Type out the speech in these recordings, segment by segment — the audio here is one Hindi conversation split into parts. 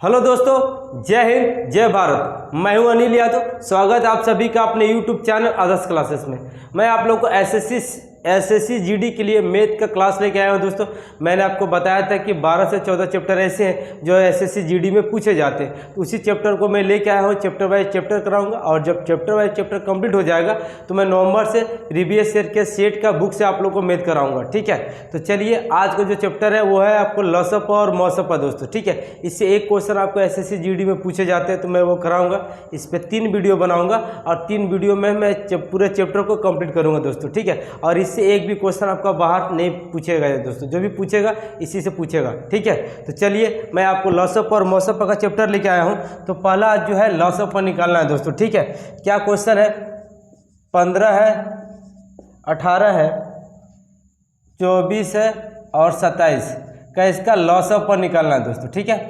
हेलो दोस्तों, जय हिंद जय भारत। मैं हूं अनिल यादव। स्वागत है आप सभी का अपने यूट्यूब चैनल आदर्श क्लासेस में। मैं आप लोगों को एसएससी जीडी के लिए मैथ का क्लास लेके आया हूं। दोस्तों, मैंने आपको बताया था कि 12 से 14 चैप्टर ऐसे हैं जो एसएससी जीडी में पूछे जाते हैं। तो उसी चैप्टर को मैं लेके आया हूं, चैप्टर वाइज चैप्टर कराऊंगा। और जब चैप्टर वाइज चैप्टर कंप्लीट हो जाएगा तो मैं नवंबर से प्रीवियस ईयर के सेट का बुक से आप लोग को मैथ कराऊंगा। ठीक है, तो चलिए आज का जो चैप्टर है वो है आपको लॉसअप और मॉसअप। दोस्तों ठीक है, इससे एक क्वेश्चन आपको एसएससी जीडी में पूछे जाते हैं तो मैं वो कराऊंगा। इस पर 3 वीडियो बनाऊंगा और 3 वीडियो में मैं पूरे चैप्टर को कंप्लीट करूंगा दोस्तों। ठीक है, और इससे एक भी क्वेश्चन आपका बाहर नहीं पूछेगा दोस्तों, जो भी पूछेगा इसी से पूछेगा। ठीक है, तो चलिए मैं आपको लॉसअप और मॉसअप का चैप्टर लेके आया हूं। तो पहला जो है लॉसअप निकालना है दोस्तों। ठीक है, क्या क्वेश्चन है? 15 है, 18 है, 24 है और 27 का इसका लॉसअप निकालना है दोस्तों। ठीक है,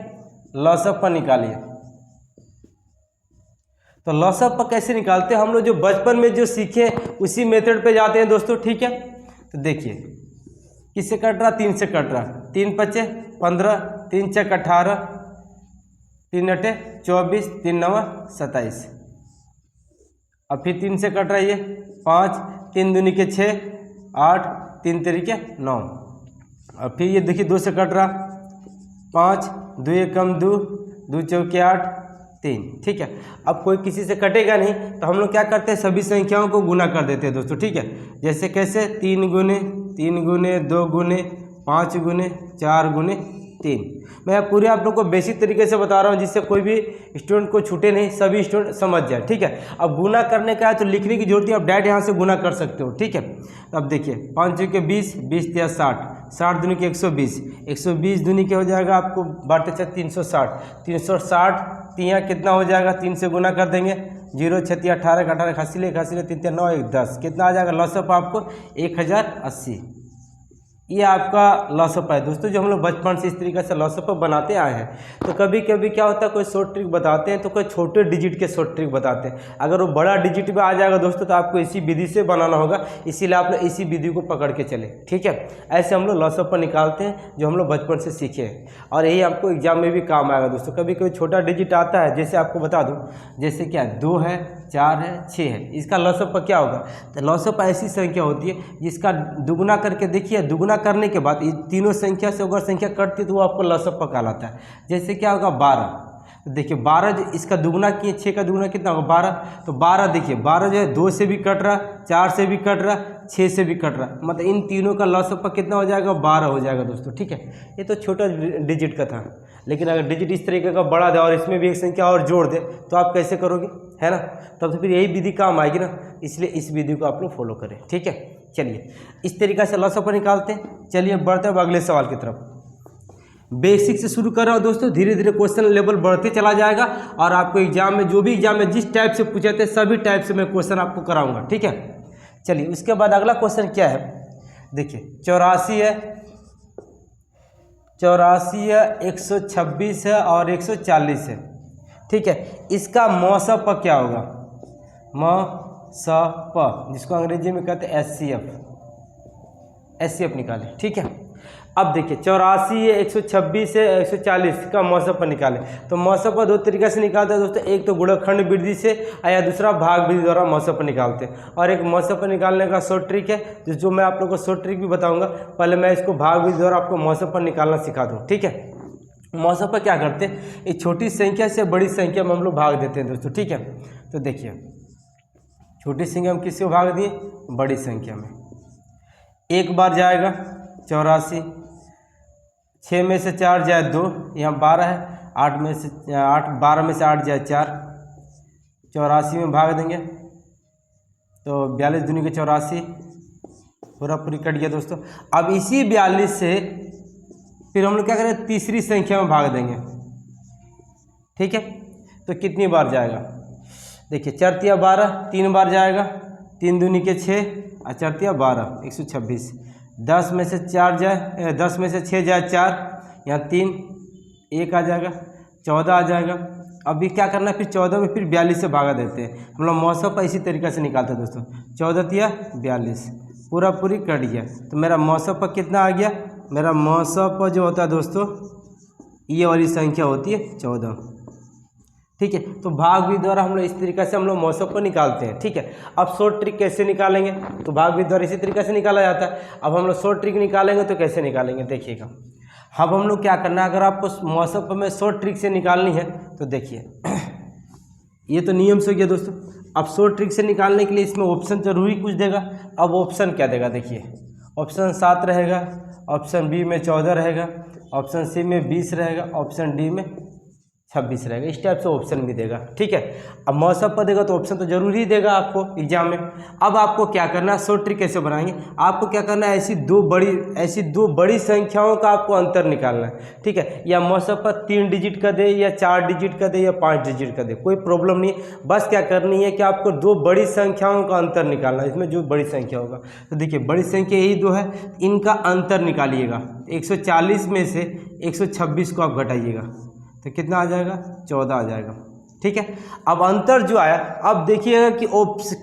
लॉसअप निकालिए। तो लॉसअप कैसे निकालते हैं हम लोग, जो बचपन में जो सीखे उसी मेथड पे जाते हैं दोस्तों। ठीक है, तो देखिए किससे कट रहा? 3 से कट रहा। 3 पचे 15, 3 चक 18, 3 अटे 24, 3 नवा 27। अब फिर 3 से कट रहा है ये 5, 3 दूनी के 6, 8, 3 तरीके 9। अब फिर ये देखिए 2 से कट रहा 5, 2 एकम 2, 2 चौके 8, 3। ठीक है, अब कोई किसी से कटेगा नहीं तो हम लोग क्या करते हैं, सभी संख्याओं को गुना कर देते हैं दोस्तों। ठीक है, जैसे कैसे 3 गुने 3 गुने 2 गुने 5 गुने 4 गुने 3। मैं पूरे आप लोग को बेसिक तरीके से बता रहा हूँ जिससे कोई भी स्टूडेंट को छूटे नहीं, सभी स्टूडेंट समझ जाए। ठीक है, अब गुना करने का है तो लिखने की जरूरत है, आप डायरेक्ट यहाँ से गुना कर सकते हो। ठीक है, अब देखिए 5 चौके 20, 20 या 60, 60 दूनी के 120, 120 दूनी के हो जाएगा आपको बढ़ते चल 360, 360 तिया कितना हो जाएगा? 3 से गुना कर देंगे, 0 6 18, 18 खासी 3 9 1 10, कितना आ जाएगा लॉसअप आपको? 1080। ये आपका लॉसअप है दोस्तों, जो हम लोग बचपन से इस तरीके से लॉसअप बनाते आए हैं। तो कभी कभी क्या होता है, कोई शॉर्ट ट्रिक बताते हैं तो कोई छोटे डिजिट के शॉर्ट ट्रिक बताते हैं। अगर वो बड़ा डिजिट में आ जाएगा दोस्तों तो आपको इसी विधि से बनाना होगा, इसीलिए आप लोग इसी विधि को पकड़ के चले। ठीक है, ऐसे हम लोग लॉसअप निकालते हैं जो हम लोग बचपन से सीखे हैं, और यही आपको एग्जाम में भी काम आएगा दोस्तों। कभी कोई छोटा डिजिट आता है, जैसे आपको बता दूँ, जैसे क्या 2 है, 4 है, 6 है, इसका लॉसअप क्या होगा? तो लॉसअप ऐसी संख्या होती है जिसका दुगुना करके देखिए, दुगुना करने के बाद तीनों संख्या से अगर संख्या कटती है तो वो आपको लॉसअप कहलाता है। जैसे क्या होगा 12, तो देखिए 12 जो इसका दुगुना किए, 6 का दुगुना कितना होगा? 12। तो 12 देखिए 12 जो है 2 से भी कट रहा, 4 से भी कट रहा, 6 से भी कट रहा, मतलब इन तीनों का लॉसअप कितना हो जाएगा? 12 हो जाएगा दोस्तों। ठीक है, ये तो छोटा डिजिट का था, लेकिन अगर डिजिट इस तरीके का बड़ा दे और इसमें भी एक संख्या और जोड़ दे तो आप कैसे करोगे, है ना? तब तो फिर यही विधि काम आएगी ना, इसलिए इस विधि को आप लोग फॉलो करें। ठीक है, चलिए इस तरीक़ा से लॉसअप निकालते हैं। चलिए बढ़ते हैं अगले सवाल की तरफ। बेसिक से शुरू कर रहा हूँ दोस्तों, धीरे धीरे क्वेश्चन लेवल बढ़ते चला जाएगा और आपको एग्जाम में जो भी एग्जाम में जिस टाइप से पूछे थे सभी टाइप से मैं क्वेश्चन आपको कराऊंगा। ठीक है, चलिए उसके बाद अगला क्वेश्चन क्या है? देखिए 84 है, 84 है, 126 है और 140 है। ठीक है, इसका मॉसअप क्या होगा? मॉसअप, जिसको अंग्रेजी में कहते हैं एचसीएफ निकालें। ठीक है, अब देखिए 84 है, 126 है, 140 का मॉसअप निकालें। तो मॉसअप 2 तरीके से निकालते हैं दोस्तों, एक तो गुणनखंड विधि से या दूसरा भाग विधि द्वारा मॉसअप निकालते हैं। और एक मॉसअप निकालने का शॉर्ट ट्रिक है जो मैं आप लोगों को शॉर्ट ट्रिक भी बताऊंगा। पहले मैं इसको भाग विधि द्वारा आपको मॉसअप निकालना सिखा दूँ। ठीक है, मॉसअप क्या करते हैं, एक छोटी संख्या से बड़ी संख्या में हम लोग भाग देते हैं दोस्तों। ठीक है, तो देखिए छोटी संख्या में किसको भाग दिए? बड़ी संख्या में। एक बार जाएगा 84, 6 में से 4 जाए 2, यहाँ 12 है, 8 में से 12 में से 8 जाए 4, 84 में भाग देंगे तो 42 दूनी के 84, पूरा पूरी कट गया दोस्तों। अब इसी 42 से फिर हम लोग क्या करें, तीसरी संख्या में भाग देंगे। ठीक है, तो कितनी बार जाएगा? देखिए 4 तिया 12, 3 बार जाएगा, 3 दूनी के 6 और 4 तिया 12, 126। 10 में से 4 जाए, 10 में से 6 जाए 4, यहाँ 3, 1 आ जाएगा, 14 आ जाएगा। अभी क्या करना है, फिर 14 में फिर 42 से भागा देते हैं हम लोग। मॉसअप इसी तरीके से निकालते हैं दोस्तों। 14 तिया 42, पूरा पूरी कट गया। तो मेरा मॉसअप कितना आ गया? मेरा मॉसअप जो होता है दोस्तों ये वाली संख्या होती है 14। ठीक है, तो भाग विधि द्वारा हम लोग इस तरीके से हम लोग मौसम को निकालते हैं। ठीक है, अब शॉर्ट ट्रिक कैसे निकालेंगे, तो भाग विधि द्वारा इसी तरीके से निकाला जाता है। अब हम लोग शॉर्ट ट्रिक निकालेंगे तो कैसे निकालेंगे देखिएगा। अब हम लोग क्या करना है, अगर आपको मौसम में शॉर्ट ट्रिक से निकालनी है तो देखिए ये तो नियम से हो गया दोस्तों। अब शॉर्ट ट्रिक से निकालने के लिए इसमें ऑप्शन जरूरी कुछ देगा। अब ऑप्शन क्या देगा देखिए, ऑप्शन 7 रहेगा, ऑप्शन बी में 14 रहेगा, ऑप्शन सी में 20 रहेगा, ऑप्शन डी में 26 रहेगा। इस टाइप से ऑप्शन भी देगा। ठीक है, अब मौसम पर देगा तो ऑप्शन तो जरूरी ही देगा आपको एग्जाम में। अब आपको क्या करना है, शॉर्ट ट्रिक कैसे बनाएंगे, आपको क्या करना है, ऐसी दो बड़ी संख्याओं का आपको अंतर निकालना है। ठीक है, या मौसम पर 3 डिजिट का दे या 4 डिजिट का दे या 5 डिजिट का दे, कोई प्रॉब्लम नहीं है। बस क्या करनी है कि आपको 2 बड़ी संख्याओं का अंतर निकालना है। इसमें जो बड़ी संख्या होगा तो देखिए बड़ी संख्या यही 2 है, इनका अंतर निकालिएगा। 140 में से 126 को आप घटाइएगा तो कितना आ जाएगा, 14 आ जाएगा। ठीक है, अब अंतर जो आया, अब देखिएगा कि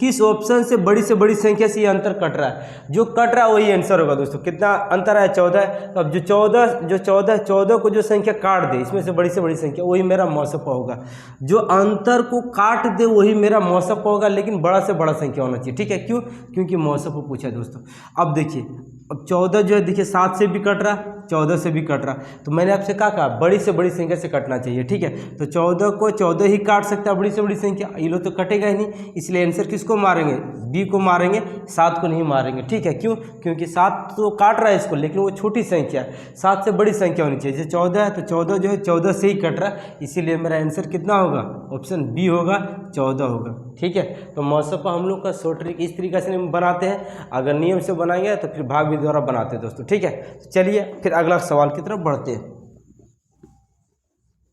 किस ऑप्शन से बड़ी संख्या से ये अंतर कट रहा है। जो कट रहा है वही आंसर होगा दोस्तों। कितना अंतर है, 14 है। तो अब जो 14 को जो संख्या काट दे इसमें से बड़ी संख्या, वही मेरा मौसम होगा। जो अंतर को काट दे वही मेरा मौसम होगा, लेकिन बड़ा से बड़ा संख्या होना चाहिए। ठीक है, क्यों, क्योंकि मौसम पूछा है दोस्तों। अब देखिए, अब 14 जो है देखिए 7 से भी कट रहा, 14 से भी कट रहा, तो मैंने आपसे कहा बड़ी से बड़ी संख्या से कटना चाहिए। ठीक है, तो 14 को 14 ही काट सकता है, बड़ी से बड़ी संख्या, ये लोग तो कटेगा ही नहीं। इसलिए आंसर किसको मारेंगे, बी को मारेंगे, 7 को नहीं मारेंगे। ठीक है, क्यों, क्योंकि 7 तो काट रहा है इसको, लेकिन वो छोटी संख्या है, 7 से बड़ी संख्या होनी चाहिए। जैसे 14 है तो 14 जो है 14 से ही कट रहा है, इसीलिए मेरा आंसर कितना होगा, ऑप्शन बी होगा, 14 होगा। ठीक है, तो मौसम पर हम लोग का शॉर्ट ट्रिक इस तरीके से बनाते हैं। अगर नियम से बनाएंगे तो फिर भाग विधि द्वारा बनाते हैं दोस्तों। ठीक है, तो चलिए फिर अगला सवाल की तरफ बढ़ते हैं।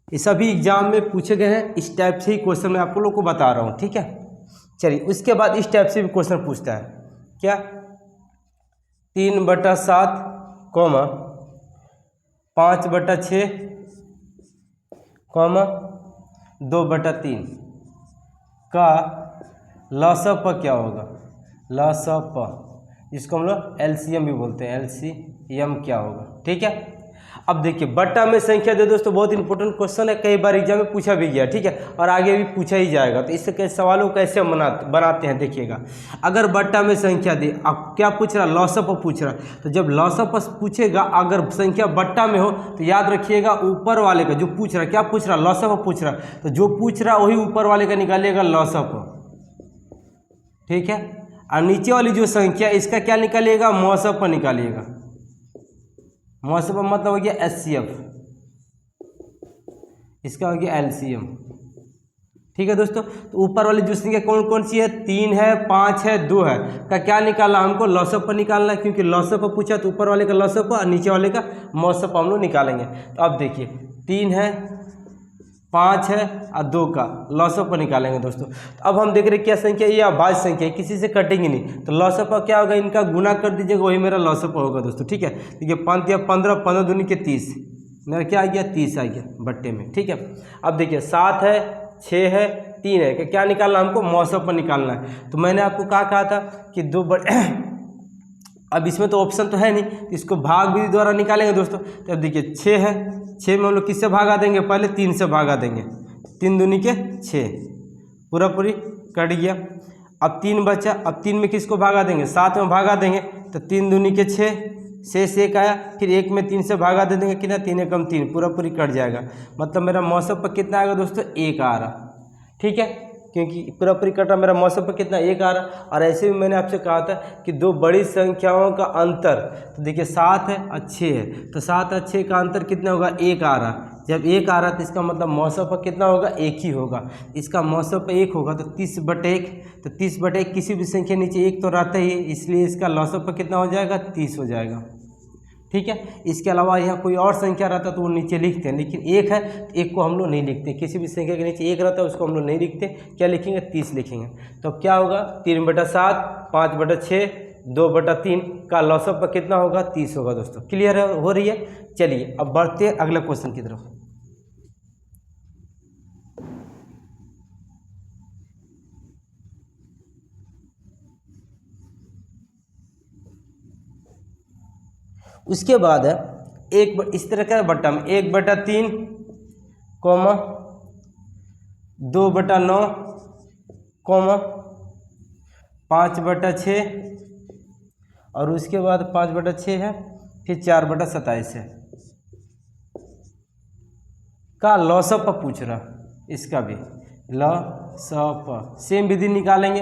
ये सभी एग्जाम में पूछे गए हैं, इस टाइप से ही क्वेश्चन मैं आप लोग को बता रहा हूँ। ठीक है, चलिए उसके बाद इस टाइप से भी क्वेश्चन पूछता है, क्या 3/7, 5/6, 2/3 का लसप क्या होगा, लसप, जिसको हम लोग एलसीएम भी बोलते हैं, एलसीएम क्या होगा। ठीक है, अब देखिए बट्टा में संख्या दे दोस्तों, बहुत इंपॉर्टेंट क्वेश्चन है, कई बार एग्जाम में पूछा भी गया। ठीक है, और आगे भी पूछा ही जाएगा। तो इसके सवालों को कैसे बनाते हैं देखिएगा। अगर बट्टा में संख्या दे, अब क्या पूछ रहा, लसप पूछ रहा, तो जब लसप पूछेगा अगर संख्या बट्टा में हो तो याद रखिएगा ऊपर वाले का जो पूछ रहा, क्या पूछ रहा, लसप पूछ रहा, तो जो पूछ रहा वही ऊपर वाले का निकालिएगा, लसप। ठीक है, और नीचे वाली जो संख्या इसका क्या निकालिएगा, मौसम पर निकालिएगा। मौसम मतलब हो गया एचसीएफ, इसका हो गया एलसीएम। ठीक है दोस्तों, तो ऊपर वाली जो संख्या कौन कौन सी है, 3 है, 5 है, 2 है, का क्या निकालना, हमको लॉसअप पर निकालना है, क्योंकि लॉसअप पर पूछा तो ऊपर वाले का लॉसअप और नीचे वाले का मौसम हम लोग निकालेंगे। तो अब देखिए 3 है, 5 है और 2 का लॉसअप पर निकालेंगे दोस्तों। तो अब हम देख रहे हैं क्या संख्या, ये अभाज्य संख्या है, किसी से कटेंगे नहीं, तो लॉसअप क्या होगा, इनका गुना कर दीजिएगा, वही मेरा लॉसअप होगा दोस्तों। ठीक है, देखिए 5 या 15, 15 दूनी के 30, मेरा क्या आ गया, 30 आ गया बट्टे में। ठीक है, अब देखिए 7 है, 6 है, 3 है, क्या निकालना हमको, मौसम पर निकालना है। तो मैंने आपको कहा था कि 2 अब इसमें तो ऑप्शन तो है नहीं, तो इसको भाग विधि द्वारा निकालेंगे दोस्तों। तो अब देखिए 6 है, 6 में हम लोग किससे भागा देंगे, पहले 3 से भागा देंगे, 3 दूनी के 6, पूरा पूरी कट गया। अब 3 बचा, अब 3 में किसको भागा देंगे, 7 में भागा देंगे, तो 3 दूनी के 6, शेष 1 आया, फिर 1 में 3 से भागा दे देंगे, कितना, 3 एकम 3, पूरा पूरी कट जाएगा। मतलब मेरा मौसम पर कितना आएगा दोस्तों, 1 आ रहा। ठीक है, क्योंकि पूरा पूरी कट रहा, मेरा मौसम पर कितना, 1 आ रहा। और ऐसे भी मैंने आपसे कहा था कि 2 बड़ी संख्याओं का अंतर, तो देखिए 7 है और 6 है, तो 7 और 6 का अंतर कितना होगा, 1 आ रहा। जब 1 आ रहा तो इसका मतलब मौसम पर कितना होगा, 1 ही होगा। इसका मौसम पर 1 होगा तो 30/1, तो 30/1 किसी भी संख्या नीचे 1 तो रहता ही है, इसलिए इसका लॉसअप पर कितना हो जाएगा, 30 हो जाएगा। ठीक है, इसके अलावा यहाँ कोई और संख्या रहता तो वो नीचे लिखते हैं, लेकिन 1 है तो 1 को हम लोग नहीं लिखते, किसी भी संख्या के नीचे 1 रहता है उसको हम लोग नहीं लिखते, क्या लिखेंगे, 30 लिखेंगे। तो क्या होगा, 3/7, 5/6, 2/3 का लॉसअप पर कितना होगा, 30 होगा दोस्तों। क्लियर हो रही है। चलिए अब बढ़ते हैं अगले क्वेश्चन की तरफ। उसके बाद है इस तरह का बट्टा में 1/3 कॉमा 2/9 कॉमा 5/6 और उसके बाद 5/6 है, फिर 4/27 है का लॉसअप पूछ रहा। इसका भी लॉसअप सेम विधि निकालेंगे,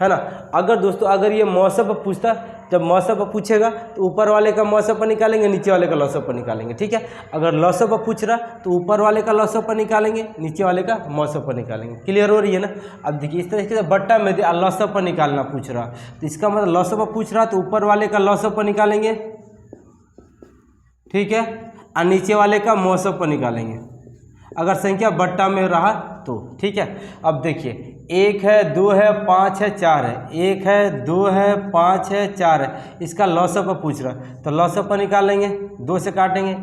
है ना। अगर दोस्तों अगर ये मौसम पूछता, जब मौसम पूछेगा तो ऊपर वाले का मौसम निकालेंगे, नीचे वाले का लॉसअप निकालेंगे, ठीक है। अगर लॉसअप पूछ रहा तो ऊपर वाले का लॉसअप निकालेंगे, नीचे वाले का मौसम निकालेंगे। क्लियर हो रही है ना। अब देखिए इस तरीके से बट्टा में लॉसअप निकालना पूछ रहा, तो इसका मतलब लॉसअप पूछ रहा तो ऊपर वाले का लॉसअप निकालेंगे, ठीक है, और नीचे वाले का मौसम निकालेंगे अगर संख्या बट्टा में रहा तो, ठीक है। अब देखिए 1 है 2 है 5 है 4 है, 1 है 2 है 5 है 4 है, इसका लॉसअप पूछ रहा तो लॉसअप निकालेंगे, 2 से काटेंगे,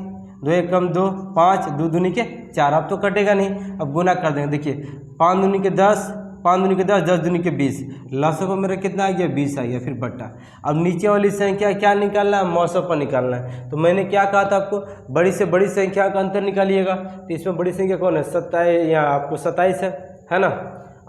2 1 कम 2 5, 2 दूनी के 4, अब तो कटेगा नहीं, अब गुना कर देंगे। देखिए 5 दूनी के 10, 5 दूनी के 10, 10 दूनी के 20, लॉसअप मेरा कितना आ गया 20 आ गया, फिर बट्टा। अब नीचे वाली संख्या क्या निकालना है, मौसम पर निकालना है। तो मैंने क्या कहा था आपको, बड़ी से बड़ी संख्या का अंतर निकालिएगा। तो इसमें बड़ी संख्या कौन है, 27, यहाँ आपको 27 है ना।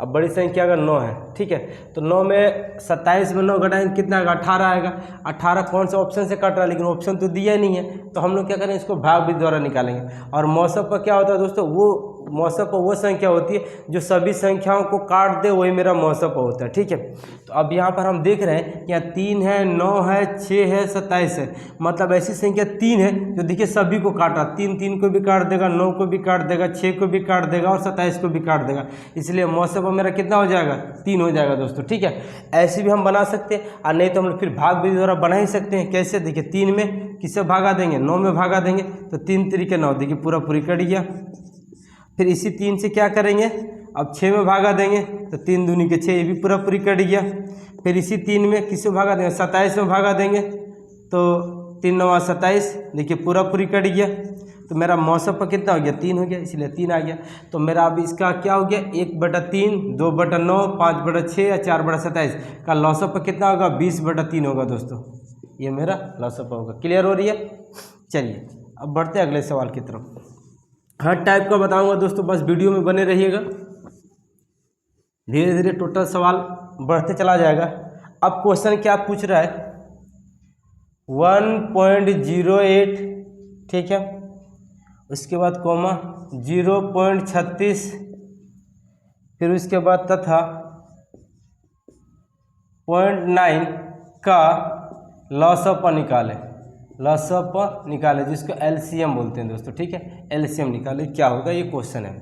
अब बड़ी संख्या अगर 9 है, ठीक है, तो 9 में 27 में 9 घटाएंगे कितना आएगा, 18 आएगा। 18 कौन सा ऑप्शन से कट रहा है, लेकिन ऑप्शन तो दिया नहीं है, तो हम लोग क्या करें, इसको भाग विधि द्वारा निकालेंगे। और मौसम पर क्या होता है दोस्तों, वो मौसम पर वो संख्या होती है जो सभी संख्याओं को काट दे, वही मेरा मौसम पर होता है, ठीक है। तो अब यहाँ पर हम देख रहे हैं यहाँ 3 है 9 है 6 है 27 है, मतलब ऐसी संख्या 3 है जो देखिए सभी को काट रहा, 3 3 को भी काट देगा, 9 को भी काट देगा, 6 को भी काट देगा और 27 को भी काट देगा, इसलिए मौसम पर मेरा कितना हो जाएगा, 3 हो जाएगा दोस्तों, ठीक है। ऐसे भी हम बना सकते हैं, और नहीं तो हम फिर भाग विधि द्वारा बना ही सकते हैं। कैसे, देखिए 3 में किससे भागा देंगे, 9 में भागा देंगे, तो 3 3 9, देखिए पूरा पूरी कट गया। फिर इसी 3 से क्या करेंगे, अब 6 में भागा देंगे, तो 3 दूनी के 6, ये भी पूरा पूरी कट गया। फिर इसी 3 में किससे भागा देंगे, 27 में भागा देंगे, तो 3 9 27, देखिए पूरा पूरी कट गया। तो मेरा मौसम पर कितना हो गया, 3 हो गया, इसलिए 3 आ गया। तो मेरा अब इसका क्या हो गया, 1/3, 2/9, 5/6 या 4/27 का लॉसअप पर कितना होगा, 20/3 होगा दोस्तों, ये मेरा लॉसअप होगा। क्लियर हो रही है। चलिए अब बढ़ते हैं अगले सवाल की तरफ। हर टाइप का बताऊंगा दोस्तों, बस वीडियो में बने रहिएगा, धीरे धीरे टोटल सवाल बढ़ते चला जाएगा। अब क्वेश्चन क्या पूछ रहा है, 1.08, ठीक है, उसके बाद कॉमा 0.36, फिर उसके बाद तथा 0.9 का लॉसअप निकाले, लॉसअप निकाले जिसको एलसीएम बोलते हैं दोस्तों, ठीक है, एलसीएम निकाले क्या होगा, ये क्वेश्चन है।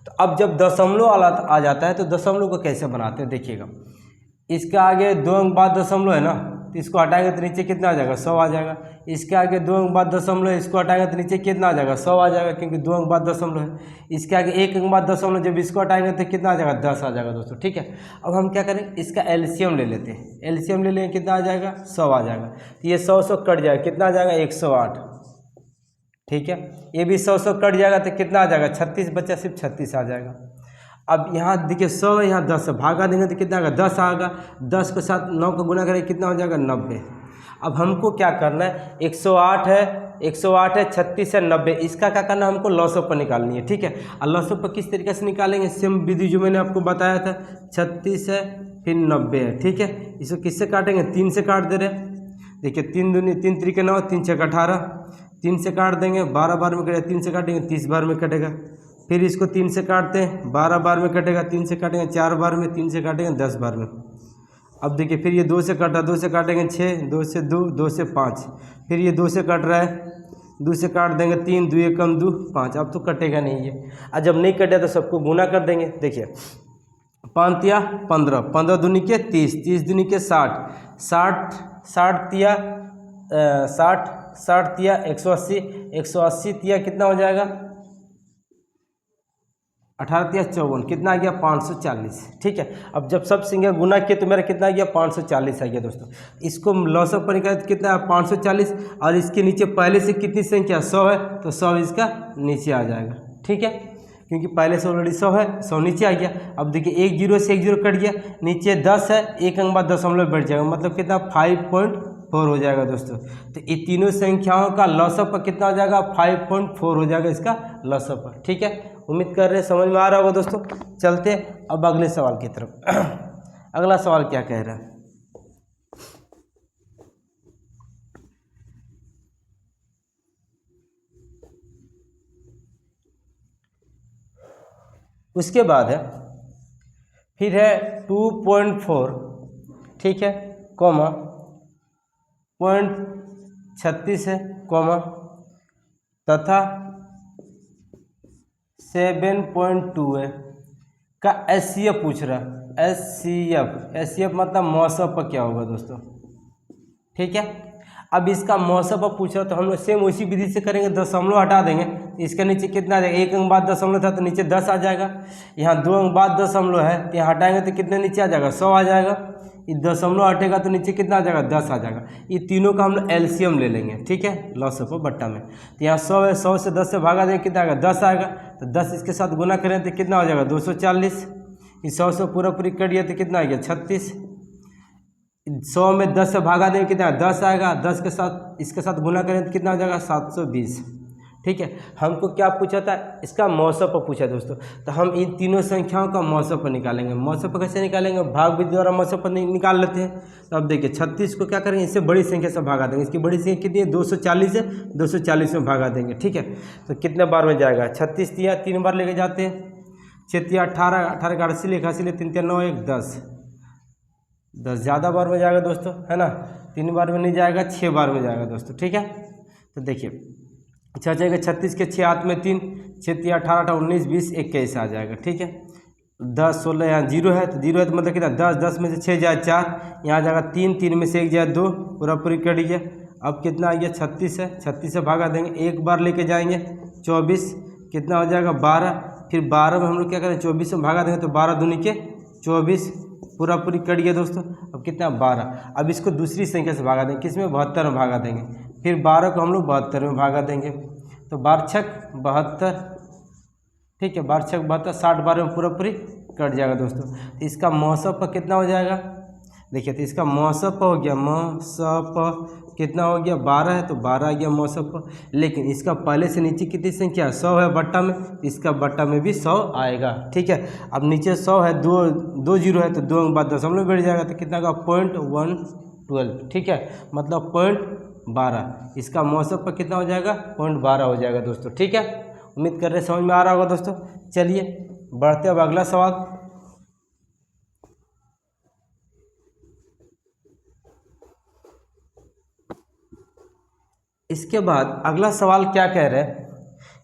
तो अब जब दशमलव आ जाता है तो दशमलव को कैसे बनाते हैं देखिएगा। इसका आगे 2 अंक बाद दशमलव है ना, तो इसको हटाएंगे तो नीचे कितना आ जाएगा, 100 आ जाएगा। इसके आगे 2 अंक बाद दशमलव है, इसको हटाएंगे तो नीचे कितना आ जाएगा, 100 आ जाएगा, क्योंकि 2 अंक बाद दशमलव है। इसके आगे 1 अंक बाद दशमलव, जब इसको हटाएंगे तो कितना आ जाएगा, 10 आ जाएगा दोस्तों, ठीक है। अब हम क्या करें, इसका एलसीएम ले लेते हैं, एलसीएम ले लेंगे कितना आ जाएगा, 100 आ जाएगा। तो ये 100 कट जाएगा, कितना आ जाएगा, 108, ठीक है। ये भी 100 कट जाएगा तो कितना आ जाएगा, 36 बचा, सिर्फ 36 आ जाएगा। अब यहाँ देखिए 100 है, यहाँ 10 भागा देंगे तो कितना आएगा, 10 आएगा। 10 के साथ 9 का गुना करेंगे कितना हो जाएगा, 90। अब हमको क्या करना है, 108 है, 108 है, 36 है, 90, इसका क्या करना है, हमको लॉसअप पर निकालनी है, ठीक है। और लॉसअप पर किस तरीके से निकालेंगे, सेम विधि जो मैंने आपको बताया था, 36 है फिर 90 है, ठीक है। इसको किससे काटेंगे, 3 से काट दे रहे, देखिए 3 दूनी 3 3 9, 3 6 18, 3 से काट देंगे, 12 बार में कटेगा, 3 से काटेंगे 30 बार में कटेगा। फिर इसको 3 से काटते हैं, 12 बार में कटेगा, 3 से काटेंगे 4 बार में, 3 से काटेंगे 10 बार में। अब देखिए फिर ये 2 से कटा, 2 से काटेंगे 6, 2 से 2, 2 से 5, फिर ये 2 से कट रहा है, 2 से काट देंगे 3, 2 1 कम 2 5, अब तो कटेगा नहीं ये। और जब नहीं कटे तो सबको गुना कर देंगे, देखिए 5 तिया 15, 15 दूनी के 30, 30 दूनी के 60, 60 तिया 60, 60 तिया 180, 180 तिया कितना हो जाएगा, 18 तिया 54, कितना आ गया, 540, ठीक है। अब जब सब संख्या गुना किए तो मेरा कितना आ गया, 540 आ गया दोस्तों। इसको लॉसअप पर निकाले तो कितना है, 540, और इसके नीचे पहले से कितनी संख्या 100 है, तो 100 इसका नीचे आ जाएगा, ठीक है, क्योंकि पहले से ऑलरेडी 100 है, 100 नीचे आ गया। अब देखिए 1 0 से 1 0 कट गया, नीचे 10 है, 1 अंक बाद दशमलव बढ़ जाएगा, मतलब कितना 5.5 4 हो जाएगा दोस्तों। तो ये तीनों संख्याओं का लॉसअप कितना हो जाएगा 5.4 हो जाएगा इसका लॉसअप। ठीक है, उम्मीद कर रहे हैं समझ में आ रहा होगा दोस्तों। चलते अब अगले सवाल की तरफ। अगला सवाल क्या कह रहा है, उसके बाद है फिर है 2.4, ठीक है, कॉमा 0.36 है, कॉमा तथा 7.2 है का एचसीएफ पूछ रहा है। एचसीएफ मतलब मौसम पर क्या होगा दोस्तों। ठीक है, अब इसका मौसम पर पूछ रहा तो हम लोग सेम उसी विधि से करेंगे, दशमलव हटा देंगे। इसके नीचे कितना आ जाएगा, 1 अंक बाद दशमलव था तो नीचे 10 आ जाएगा। यहाँ 2 अंक बाद दशमलव है तो यहाँ हटाएंगे तो कितने नीचे आ जाएगा 100 आ जाएगा। ये दशमलव हटेगा तो नीचे कितना आ जाएगा 10 आ जाएगा। ये तीनों का हम लोग एलसीएम ले लेंगे। ठीक है, लॉसअप बट्टा में तो यहाँ 100 है, 100 से 10 से भागा देंगे कितना आएगा 10 आएगा। तो 10 इसके साथ गुना करें तो कितना हो जाएगा 240। इस 100 से पूरा पूरी कट गया तो कितना आ गया 36। 100 में 10 से भागा देंगे कितना 10 आएगा। 10 के साथ इसके साथ गुना करें तो कितना हो जाएगा 720। ठीक है, हमको क्या पूछा था, इसका मौसम पर पूछा दोस्तों। तो हम इन तीनों संख्याओं का मौसम पर निकालेंगे। मौसम पर कैसे निकालेंगे, भाग विधि द्वारा मौसम पर निकाल लेते हैं। तो अब देखिए 36 को क्या करेंगे, इससे बड़ी संख्या से भागा देंगे। इसकी बड़ी संख्या कितनी है 240 है, 240 में भागा देंगे। ठीक है, तो कितने बार में जाएगा 36 दिया 3 बार लेके जाते हैं। 6 18, 18 का 80 लिखा, 80 3 3 9 1 10 ज़्यादा बार में जाएगा दोस्तों, है ना। 3 बार में नहीं जाएगा, 6 बार में जाएगा दोस्तों। ठीक है, तो देखिए अच्छा जाएगा 36 के 6 हाथ में 3, 6 3 18 19 20 21 आ जाएगा। ठीक है, 10 16 यहाँ 0 है तो 0 है तो मतलब कितना 10, 10 में से 6 जाए 4, यहाँ जाएगा 3, 3 में से 1 जाए 2, पूरा पूरी कट गया। अब कितना आ गया 36 है, 36 से भागा देंगे, एक बार लेके जाएंगे 24, कितना हो जाएगा 12। फिर 12 में हम लोग क्या करें 24 में भागा देंगे तो 12 दूनी के 24, पूरा पूरी कट गया दोस्तों। अब कितना 12। अब इसको दूसरी संख्या से भागा देंगे, किस में 72 में भागा देंगे। फिर 12 को हम लोग 72 में भागा देंगे तो 12 छक 72। ठीक है, 12 छक 72, 60 12 में पूरा पूरी कट जाएगा दोस्तों। तो इसका मौसम पर कितना हो जाएगा, देखिए तो इसका मौसम पर हो गया, मौसम पर कितना हो गया 12 है तो 12 आ गया मौसम पर। लेकिन इसका पहले से नीचे कितनी संख्या 100 है बट्टा में, इसका बट्टा में भी 100 आएगा। ठीक है, अब नीचे 100 है, 2 जीरो है तो 2 अंक बाद दशमलव बढ़ जाएगा तो कितना का 0.112। ठीक है, मतलब 0.12। इसका मौसम पर कितना हो जाएगा 0.12 हो जाएगा दोस्तों। ठीक है, उम्मीद कर रहे हैं समझ में आ रहा होगा दोस्तों। चलिए बढ़ते अब अगला सवाल। इसके बाद अगला सवाल क्या कह रहे हैं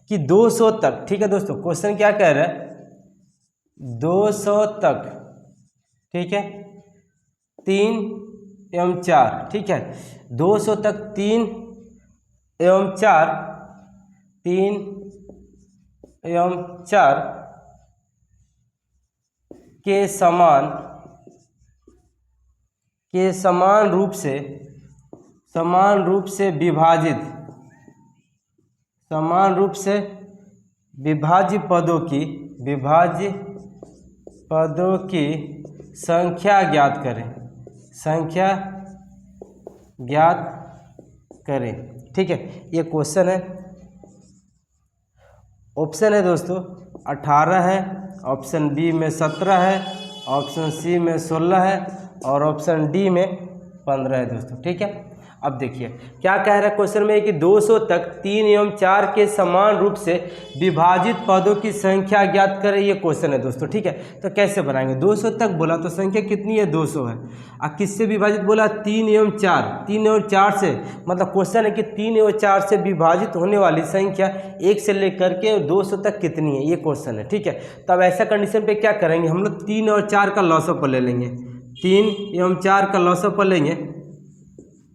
कि 200 तक। ठीक है दोस्तों, क्वेश्चन क्या कह रहे हैं 200 तक। ठीक है, 3 एवं 4। ठीक है, 200 तक 3 एवं 4, 3 एवं 4 के समान रूप से विभाज्य पदों की संख्या ज्ञात करें। ठीक है, ये क्वेश्चन है। ऑप्शन है दोस्तों 18 है, ऑप्शन बी में 17 है, ऑप्शन सी में 16 है और ऑप्शन डी में 15 है दोस्तों। ठीक है, अब देखिए क्या कह रहा है क्वेश्चन में कि 200 तक 3 एवं 4 के समान रूप से विभाजित पदों की संख्या ज्ञात करें, ये क्वेश्चन है दोस्तों। ठीक है, तो कैसे बनाएंगे, 200 तक बोला तो संख्या कितनी है 200 है। और किससे विभाजित बोला 3 एवं 4, 3 एवं 4 से, मतलब क्वेश्चन है कि 3 एवं 4 से विभाजित होने वाली संख्या 1 से लेकर के 200 तक कितनी है, ये क्वेश्चन है। ठीक है, तब ऐसा कंडीशन पे क्या करेंगे हम लोग 3 और 4 का लॉसअप ले लेंगे। 3 एवं 4 का लॉसअप लेंगे,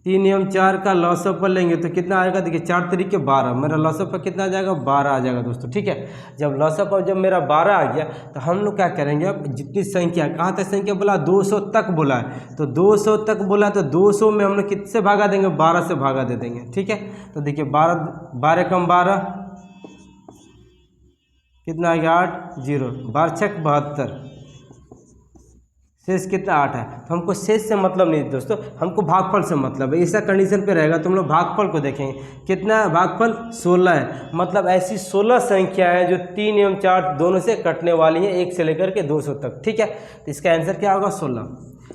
3 एवं 4 का लॉसअप लेंगे तो कितना आएगा, देखिए 4 तरीके 12, मेरा लॉसअप कितना आ जाएगा 12 आ जाएगा दोस्तों। ठीक है, जब लॉसअप जब मेरा 12 आ गया तो हम लोग क्या करेंगे, अब जितनी संख्या कहाँ तक संख्या बोला 200 तक बोला है, तो 200 तक बोला तो 200 में हम लोग किससे भागा देंगे 12 से भागा दे देंगे। ठीक है, तो देखिए 12 कम 12 कितना आ गया 8, 0, 12 छक 72, शेष कितना 8 है, तो हमको शेष से मतलब नहीं दोस्तों, हमको भागफल से मतलब है। ऐसा कंडीशन पे रहेगा तो हम लोग भागफल को देखेंगे। कितना है भागफल? 16 है। मतलब ऐसी 16 संख्या है जो 3 एवं 4 दोनों से कटने वाली हैं, 1 से लेकर के 200 तक। ठीक है, तो इसका आंसर क्या होगा? 16।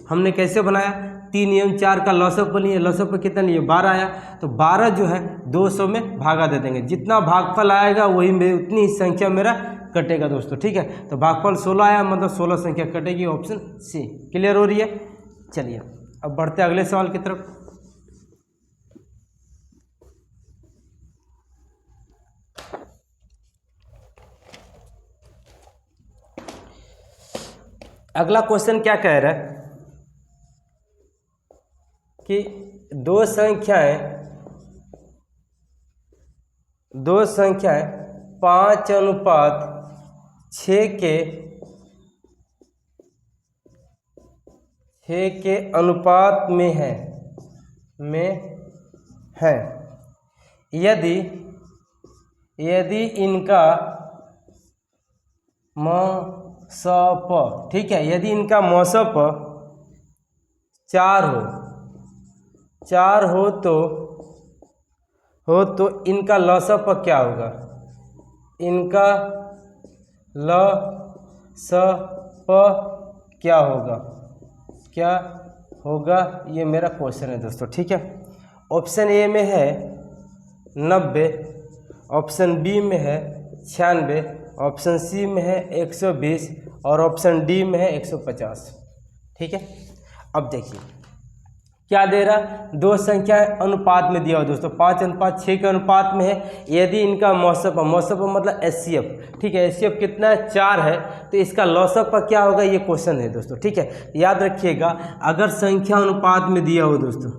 हमने कैसे बनाया? 3 एवं 4 का लॉसअप लिए, लॉसअप कितना लिए? 12 आया, तो 12 जो है 200 में भागा दे देंगे। जितना भागफल आएगा वही में उतनी ही संख्या मेरा कटेगा दोस्तों। ठीक है, तो भागफल 16 आया, मतलब 16 संख्या कटेगी। Option C. क्लियर हो रही है? चलिए अब बढ़ते हैं अगले सवाल की तरफ। अगला क्वेश्चन क्या कह रहा है कि दो संख्याएं 5:6 के अनुपात में है यदि इनका मौसप, ठीक है, यदि इनका मौसप 4 हो तो इनका लसप क्या होगा? इनका लसप क्या होगा? ये मेरा क्वेश्चन है दोस्तों। ठीक है, ऑप्शन ए में है 90, ऑप्शन बी में है 96, ऑप्शन सी में है 120 और ऑप्शन डी में है 150। ठीक है, अब देखिए क्या दे रहा, दो संख्या अनुपात में दिया हो दोस्तों, 5:6 के अनुपात में है। यदि इनका मौसप मतलब एचसीएफ, ठीक है, एचसीएफ कितना है? 4 है, तो इसका लॉसअप क्या होगा? ये क्वेश्चन है दोस्तों। ठीक है, याद रखिएगा, अगर संख्या अनुपात में दिया हो दोस्तों,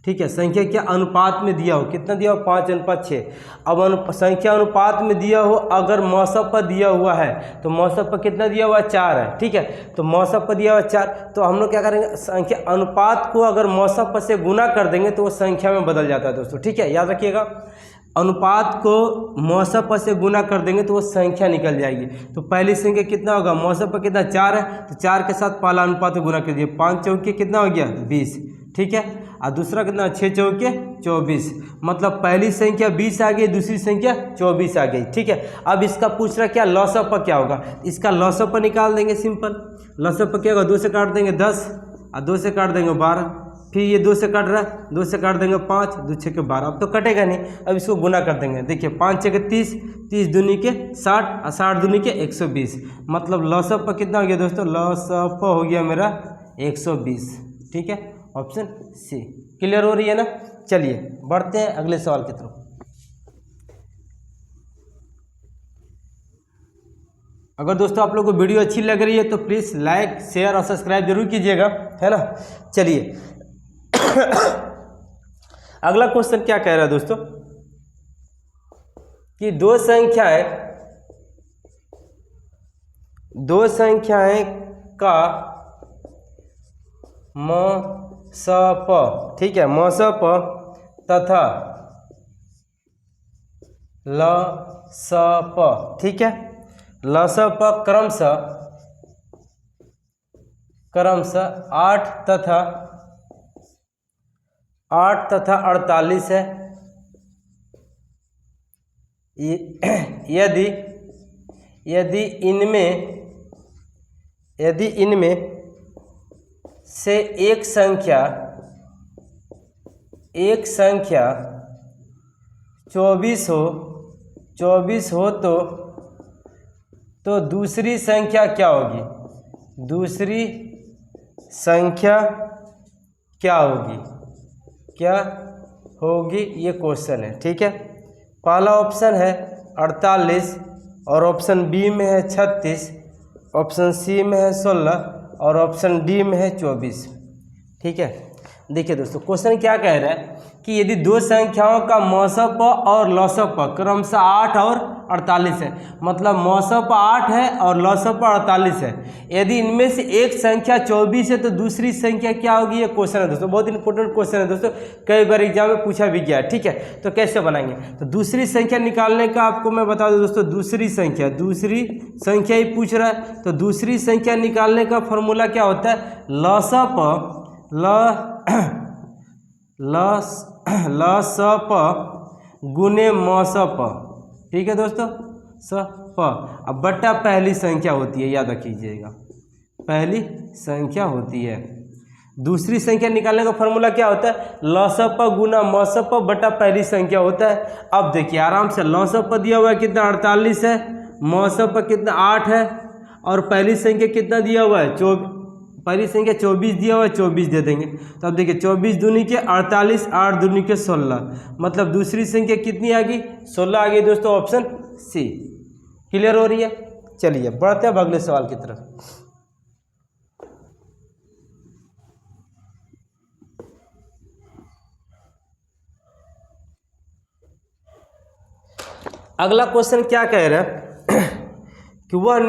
ठीक है, संख्या क्या अनुपात में दिया हो, कितना दिया हो? 5:6। अब संख्या अनुपात में दिया हो, अगर मौसप पर दिया हुआ है तो मौसप पर कितना दिया हुआ? 4 है। ठीक है, तो मौसप पर दिया हुआ 4, तो हम लोग क्या करेंगे? संख्या अनुपात को अगर मौसप पर से गुना कर देंगे तो वो संख्या में बदल जाता है दोस्तों। ठीक है, याद रखिएगा, अनुपात को मौसप पर से गुना कर देंगे तो वो संख्या निकल जाएगी। तो पहली संख्या कितना होगा? मौसप पर कितना? 4 है, तो 4 के साथ पहला अनुपात को गुना कर दिए, 5 चौके कितना हो गया? 20। ठीक है, और दूसरा कितना? 6 चौके 24, मतलब पहली संख्या 20 आ गई, दूसरी संख्या 24 आ गई। ठीक है, अब इसका पूछ रहा क्या? लॉसअप क्या होगा? इसका लॉसअप निकाल देंगे, सिंपल। लॉसअप क्या होगा? 2 से काट देंगे 10 और 2 से काट देंगे 12, फिर ये 2 से कट रहा है, 2 से काट देंगे 5, 2 6 के 12, अब तो कटेगा नहीं। अब इसको गुना कर देंगे, देखिए 5 6 के 30, 30 दूनी के 60 और 60 दूनी के 120, मतलब लॉसअप कितना हो गया दोस्तों? लॉसअप हो गया मेरा 120। ठीक है, ऑप्शन सी। क्लियर हो रही है ना? चलिए बढ़ते हैं अगले सवाल की तरफ। अगर दोस्तों आप लोगों को वीडियो अच्छी लग रही है तो प्लीज़ लाइक शेयर और सब्सक्राइब जरूर कीजिएगा, है ना। चलिए अगला क्वेश्चन क्या कह रहा है दोस्तों कि दो संख्याएं का मौसप, ठीक है, मौसप तथा लसप, ठीक है, लसप क्रमशः 8 तथा 48 है। यदि इनमें से एक संख्या 24 हो तो दूसरी संख्या क्या होगी? दूसरी संख्या क्या होगी ये क्वेश्चन है। ठीक है, पहला ऑप्शन है 48 और ऑप्शन बी में है 36, ऑप्शन सी में है 16 और ऑप्शन डी में है 24। ठीक है, देखिए दोस्तों क्वेश्चन क्या कह रहा है कि यदि दो संख्याओं का मौसप और लसप क्रमशः 8 और 48 है, मतलब मौसप 8 है और लसप 48 है। यदि इनमें से एक संख्या 24 है तो दूसरी संख्या क्या होगी, ये क्वेश्चन है दोस्तों, बहुत इंपॉर्टेंट क्वेश्चन है दोस्तों, कई बार एग्जाम में पूछा भी गया है। ठीक है, तो कैसे बनाएंगे, तो दूसरी संख्या निकालने का आपको मैं बता दूं दोस्तों, दूसरी संख्या ही पूछ रहा है, तो दूसरी संख्या निकालने का फॉर्मूला क्या होता है, लसप गुने मौसप। ठीक है दोस्तों, सप अब बट्टा पहली संख्या होती है, याद रखिएगा पहली संख्या होती है। दूसरी संख्या निकालने का फॉर्मूला क्या होता है, लसप गुना मौसप बट्टा पहली संख्या होता है। अब देखिए आराम से, लसप दिया हुआ है कितना 48 है, मौसप कितना 8 है, और पहली संख्या कितना दिया हुआ है, पहली संख्या 24 दिया हुआ है, 24 दे देंगे। तो अब देखिए 24 दूनी के 48, 8 दूनी के 16, मतलब दूसरी संख्या कितनी आ गई, 16 आ गई दोस्तों, ऑप्शन सी। क्लियर हो रही है। चलिए बढ़ते हैं अब अगले सवाल की तरफ। अगला क्वेश्चन क्या कह रहा है कि वह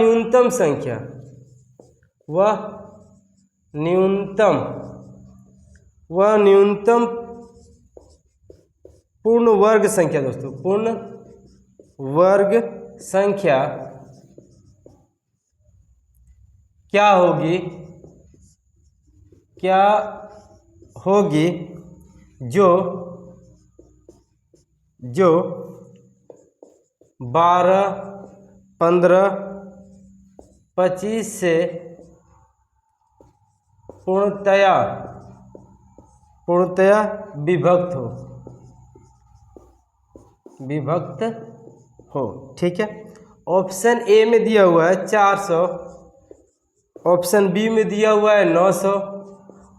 न्यूनतम पूर्ण वर्ग संख्या दोस्तों, पूर्ण वर्ग संख्या क्या होगी जो 12, 15, 25 से पूर्णतया विभक्त हो। ठीक है, ऑप्शन ए में दिया हुआ है 400, ऑप्शन बी में दिया हुआ है 900,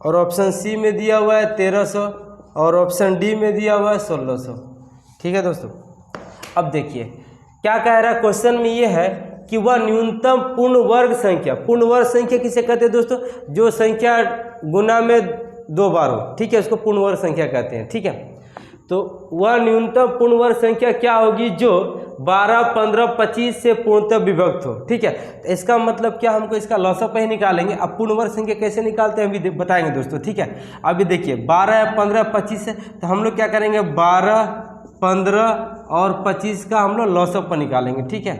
और ऑप्शन सी में दिया हुआ है 1300, और ऑप्शन डी में दिया हुआ है 1600। ठीक है दोस्तों, अब देखिए क्या कह रहा है क्वेश्चन में, ये है कि वह न्यूनतम पूर्ण वर्ग संख्या किसे कहते हैं दोस्तों, जो संख्या गुना में 2 बार हो। ठीक है, उसको पूर्ण वर्ग संख्या कहते हैं। ठीक है, तो वह न्यूनतम पूर्ण वर्ग संख्या क्या होगी जो 12, 15, 25 से पूर्णतः विभक्त हो। ठीक है, तो इसका मतलब क्या, हमको इसका लसप ही निकालेंगे। अब पूर्ण वर्ग संख्या कैसे निकालते हैं अभी बताएंगे दोस्तों। ठीक है, अभी देखिए 12, 15, 25 है, तो हम लोग क्या करेंगे, 12, 15 और 25 का हम लोग लसप निकालेंगे। ठीक है,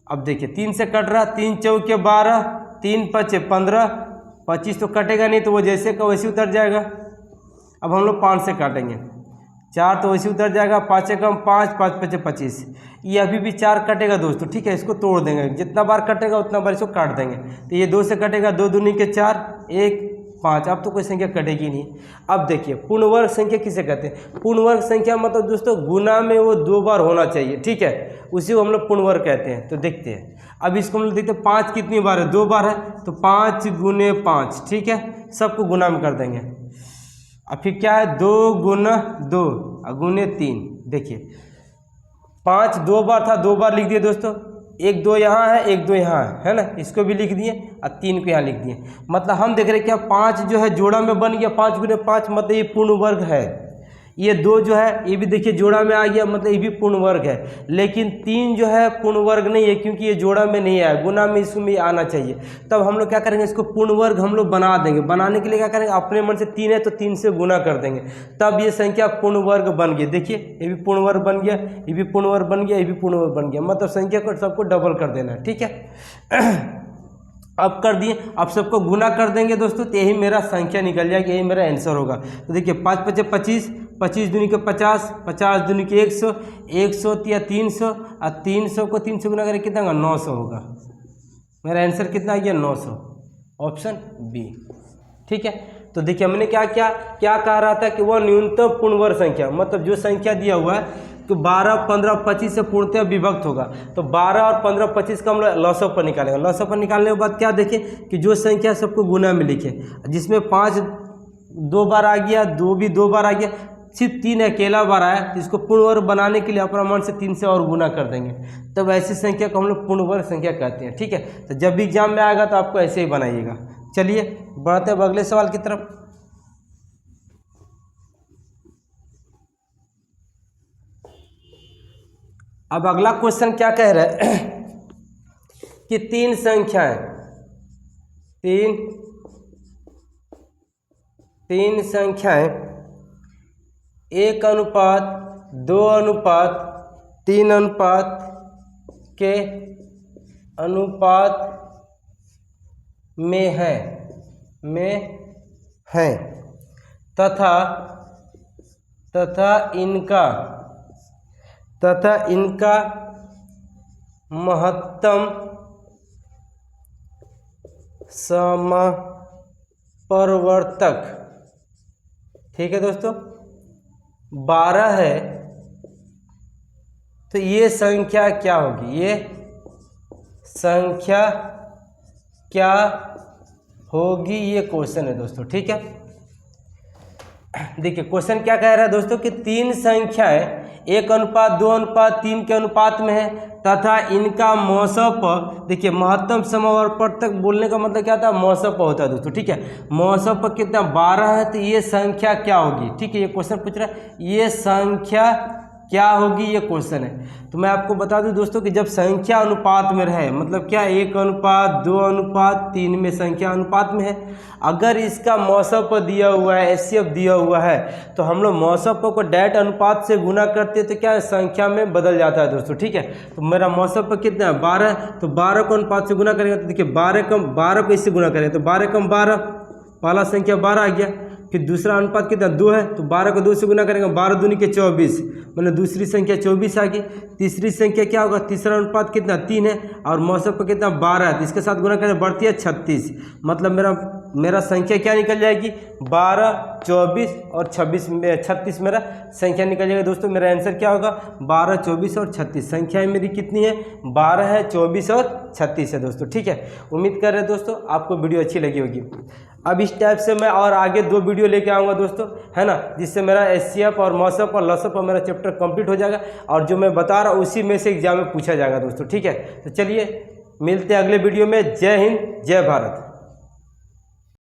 अब देखिए 3 से कट रहा, 3 चौके 12, 3 पचे 15, 25 तो कटेगा नहीं, तो वो जैसे का वैसे उतर जाएगा। अब हम लोग 5 से काटेंगे, 4 तो वैसे उतर जाएगा, 5 कम 5, 5 पचे 25, ये अभी भी 4 कटेगा दोस्तों। ठीक है, इसको तोड़ देंगे, जितना बार कटेगा उतना बार इसको काट देंगे। तो ये 2 से कटेगा, 2 दूनी के 4, 1, 5, अब तो कोई संख्या कटेगी नहीं। अब देखिए पूर्ण वर्ग संख्या किसे कहते हैं, पूर्ण वर्ग संख्या मतलब दोस्तों गुना में वो 2 बार होना चाहिए। ठीक है, उसी को हम लोग पूर्ण वर्ग कहते हैं। तो देखते हैं, अब इसको हम लोग देखते हैं 5 कितनी बार है, 2 बार है, तो 5 गुने 5। ठीक है, सबको गुना में कर देंगे। अब फिर क्या है, 2 गुना 2 गुने 3। देखिए 5 2 बार था, 2 बार लिख दिए दोस्तों, 1 2 यहाँ है, 1 2 यहाँ है ना, इसको भी लिख दिए और 3 को यहाँ लिख दिए। मतलब हम देख रहे हैं क्या, 5 जो है जोड़ा में बन गया, 5 गुने 5, मतलब ये पूर्ण वर्ग है। ये 2 जो है ये भी देखिए जोड़ा में आ गया, मतलब ये भी पूर्ण वर्ग है। लेकिन 3 जो है पूर्ण वर्ग नहीं है, क्योंकि ये जोड़ा में नहीं आया, गुना में इसमें आना चाहिए। तब हम लोग क्या करेंगे, इसको पूर्ण वर्ग हम लोग बना देंगे। बनाने के लिए क्या करेंगे, अपने मन से 3 है तो 3 से गुना कर देंगे, तब ये संख्या पूर्ण वर्ग बन गई। देखिए ये भी पूर्ण वर्ग बन गया, ये भी पूर्ण वर्ग बन गया, ये भी पूर्ण वर्ग बन गया, मतलब संख्या को सबको डबल कर देना है। ठीक है, अब कर दिए, अब सबको गुना कर देंगे दोस्तों, तो यही मेरा संख्या निकल जाएगी, यही मेरा आंसर होगा। तो देखिए 5 पचे 25, 25 दूनी के 50, 50 दूनी के 100, 100 या 300, और 300 को 3 से गुना करें कितना होगा, 900 होगा। मेरा आंसर कितना आ गया, 900, ऑप्शन बी। ठीक है, तो देखिए हमने क्या कह रहा था कि वह न्यूनतम पूर्ण वर्ग संख्या, मतलब जो संख्या दिया हुआ है तो 12, 15, 25 से पूर्णतः विभक्त होगा। तो 12 और 15, 25 का हम लोग लसप पर निकालेंगे। लसप पर निकालने के बाद क्या देखें कि जो संख्या सबको गुना में लिखे, जिसमें 5 2 बार आ गया, 2 भी 2 बार आ गया, सिर्फ 3 अकेला बार आया, तो इसको पूर्ण वर्ग बनाने के लिए अपना मन से 3 से और गुना कर देंगे, तब ऐसी संख्या को हम लोग पूर्ण वर्ग संख्या कहते हैं। ठीक है, तो जब भी एग्जाम में आएगा तो आपको ऐसे ही बनाइएगा। चलिए बढ़ते हैं अगले सवाल की तरफ। अब अगला क्वेश्चन क्या कह रहा है कि तीन संख्याएं 1:2:3 के अनुपात में है तथा इनका महत्तम समपरिवर्तक, ठीक है दोस्तों, 12 है, तो ये संख्या क्या होगी? ये संख्या क्या होगी? ये क्वेश्चन है दोस्तों, ठीक है। देखिए क्वेश्चन क्या कह रहा है दोस्तों कि तीन संख्याएं 1:2:3 के अनुपात में है तथा इनका मौसम पर, देखिए महत्तम समवर्तक बोलने का मतलब क्या होता है? मौसम पर होता है दोस्तों, ठीक है। मौसम पर कितना 12 है, तो ये संख्या क्या होगी? ठीक है, ये क्वेश्चन पूछ रहा है ये संख्या क्या होगी, ये क्वेश्चन है। तो मैं आपको बता दूं दोस्तों कि जब संख्या अनुपात में रहे, मतलब क्या 1:2:3 में संख्या अनुपात में है, अगर इसका मौसम पर दिया हुआ है, एचसीएफ दिया हुआ है, तो हम लोग मौसम पर को डायरेक्ट अनुपात से गुना करते हैं तो क्या संख्या में बदल जाता है दोस्तों, ठीक है। तो मेरा मौसम पर कितना है 12, तो 12 को अनुपात से गुना करेंगे तो देखिए 12 को इससे गुना करेंगे तो 12 पहला संख्या 12 आ गया। फिर दूसरा अनुपात कितना 2 है, तो 12 को 2 से गुना करेंगे 12 दूनी के 24, मतलब दूसरी संख्या 24 आ गई। तीसरी संख्या क्या होगा? तीसरा अनुपात कितना 3 है और मौसम पर कितना 12 है, तो इसके साथ गुना करें बढ़ती है 36, मतलब मेरा संख्या क्या निकल जाएगी? 12, 24 और 36 मेरा संख्या निकल जाएगा दोस्तों। मेरा आंसर क्या होगा? 12, 24 और 36। संख्याएं मेरी कितनी है? 12 है, 24 और 36 है दोस्तों, ठीक है। उम्मीद कर रहे हैं दोस्तों आपको वीडियो अच्छी लगी होगी। अब इस टाइप से मैं और आगे 2 वीडियो लेके आऊँगा दोस्तों, है ना, जिससे मेरा एचसीएफ और मौसम और लसअप और मेरा चैप्टर कंप्लीट हो जाएगा और जो मैं बता रहा हूँ उसी में से एग्जाम में पूछा जाएगा दोस्तों, ठीक है। तो चलिए मिलते हैं अगले वीडियो में। जय हिंद, जय भारत।